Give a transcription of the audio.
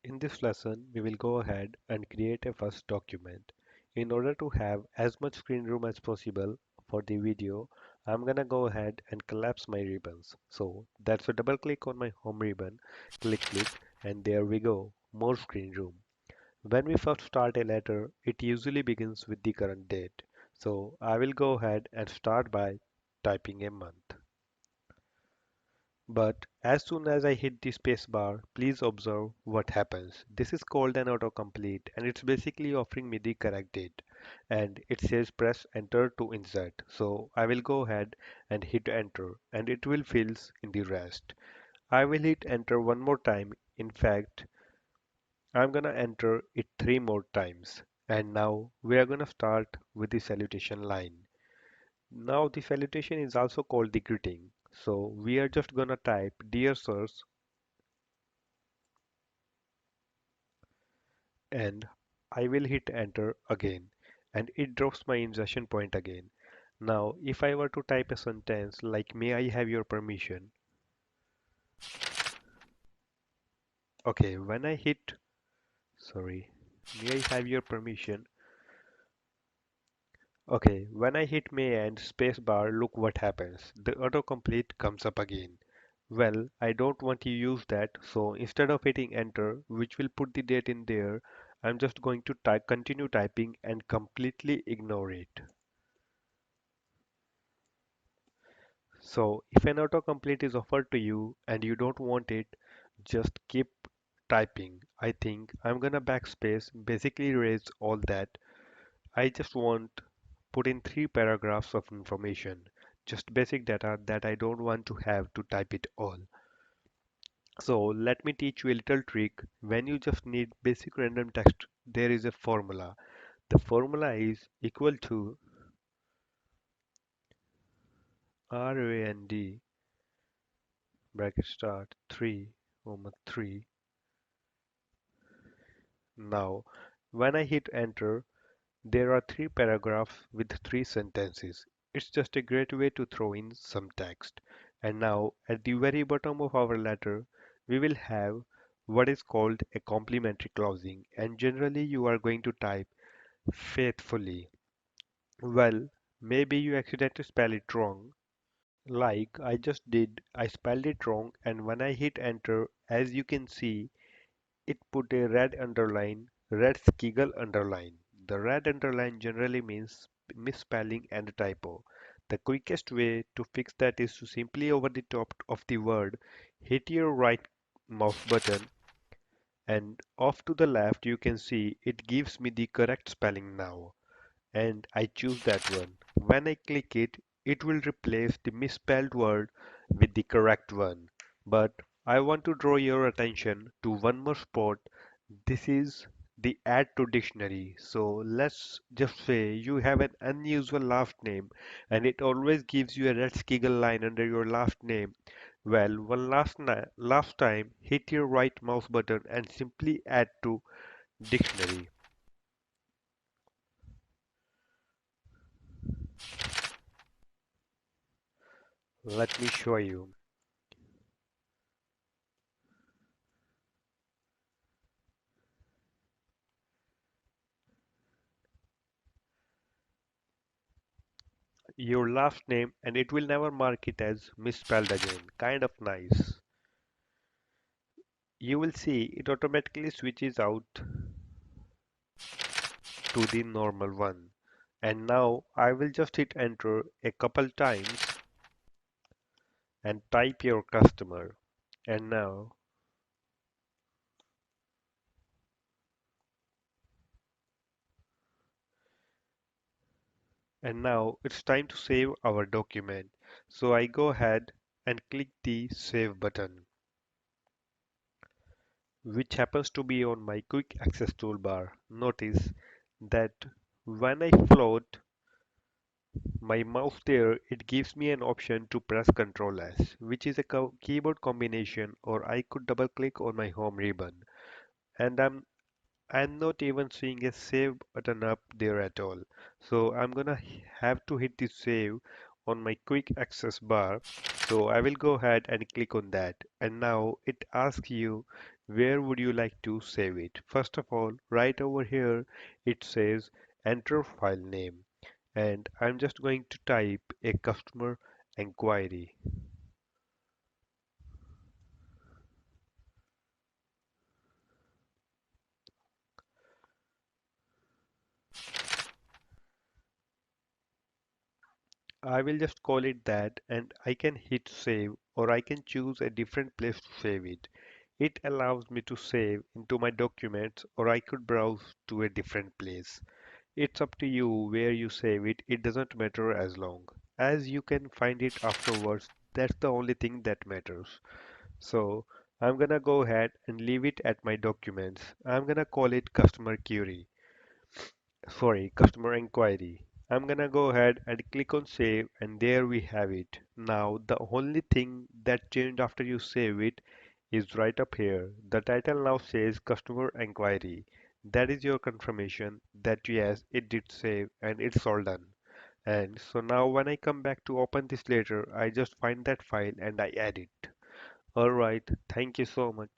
In this lesson, we will go ahead and create a first document. In order to have as much screen room as possible for the video, I'm gonna go ahead and collapse my ribbons. So that's a double click on my home ribbon, click, and there we go, more screen room. When we first start a letter, it usually begins with the current date. So I will go ahead and start by typing a month. But as soon as I hit the space bar, please observe what happens. This is called an autocomplete and it's basically offering me the correct date. And it says press enter to insert. So I will go ahead and hit enter and it will fill in the rest. I will hit enter one more time. In fact, I'm gonna enter it three more times. And now we are gonna start with the salutation line. Now the salutation is also called the greeting. So we are just gonna type dear sirs and I will hit enter again and it drops my insertion point again. Now if I were to type a sentence like may I have your permission. Okay, when I hit sorry, may I have your permission. Okay, when I hit may and space bar, look what happens. The autocomplete comes up again. Well, I don't want to use that, so instead of hitting enter, which will put the date in there, I'm just going to type continue typing and completely ignore it. So if an autocomplete is offered to you and you don't want it, just keep typing. I think I'm gonna backspace, basically erase all that. I just want put in three paragraphs of information, just basic data that I don't want to have to type it all. So let me teach you a little trick. When you just need basic random text, there is a formula. The formula is equal to rand bracket start 3 comma 3. Now, when I hit enter, there are three paragraphs with three sentences. It's just a great way to throw in some text. And now, at the very bottom of our letter, we will have what is called a complimentary closing. And generally, you are going to type faithfully. Well, maybe you accidentally spell it wrong. Like I just did, I spelled it wrong, and when I hit enter, as you can see, it put a red underline, red squiggle underline. The red underline generally means misspelling and typo. The quickest way to fix that is to simply over the top of the word hit your right mouse button and off to the left you can see it gives me the correct spelling now and I choose that one. When I click it, it will replace the misspelled word with the correct one. But I want to draw your attention to one more spot. This is the add to dictionary. So let's just say you have an unusual last name and it always gives you a red squiggle line under your last name. Well, last time, hit your right mouse button and simply add to dictionary. Let me show you. Your last name and it will never mark it as misspelled again. Kind of nice. You will see it automatically switches out to the normal one. And now I will just hit enter a couple times and type your customer. And now, and now it's time to save our document. So I go ahead and click the save button, which happens to be on my quick access toolbar. Notice that when I float my mouse there, it gives me an option to press Ctrl S, which is a keyboard combination, or I could double click on my home ribbon. And I'm not even seeing a save button up there at all. So I'm gonna have to hit the save on my quick access bar. So I will go ahead and click on that. And now it asks you, Where would you like to save it? First of all, right over here, it says enter file name, and I'm just going to type a customer inquiry. I will just call it that, and I can hit save, or I can choose a different place to save it. It allows me to save into my documents, or I could browse to a different place. It's up to you where you save it, it doesn't matter as long as you can find it afterwards. That's the only thing that matters. So I'm gonna go ahead and leave it at my documents. I'm gonna call it customer query. Sorry, customer inquiry. I'm gonna go ahead and click on save, and there we have it. Now the only thing that changed after you save it is right up here. The title now says customer inquiry. That is your confirmation that yes, it did save and it's all done. And so now when I come back to open this later, I just find that file and I add it. Alright, thank you so much.